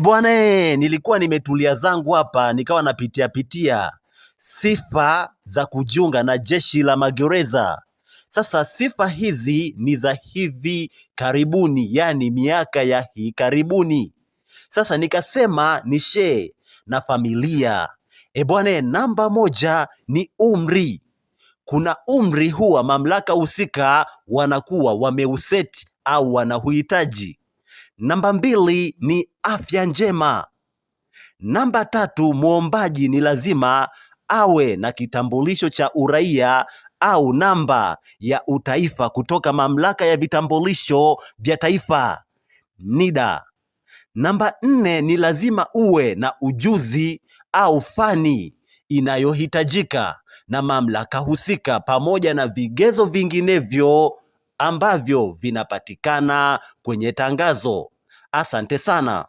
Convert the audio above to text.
Bwana, nilikuwa nimetulia zangu hapa nikawa napitia sifa za kujiunga na jeshi la magereza. Sasa sifa hizi ni za hivi karibuni, yani miaka ya hii karibuni. Sasa nikasema ni share na familia. Bwana, namba moja ni umri. Kuna umri huwa mamlaka husika wanakuwa wameuseti au wanahuhitaji. Namba 2 ni afya njema. Namba 3, muombaji ni lazima awe na kitambulisho cha uraia au namba ya utaifa kutoka mamlaka ya vitambulisho vya taifa NIDA. Namba 4 ni lazima uwe na ujuzi au fani inayohitajika na mamlaka husika pamoja na vigezo vinginevyo ambavyo vinapatikana kwenye tangazo. Asante sana.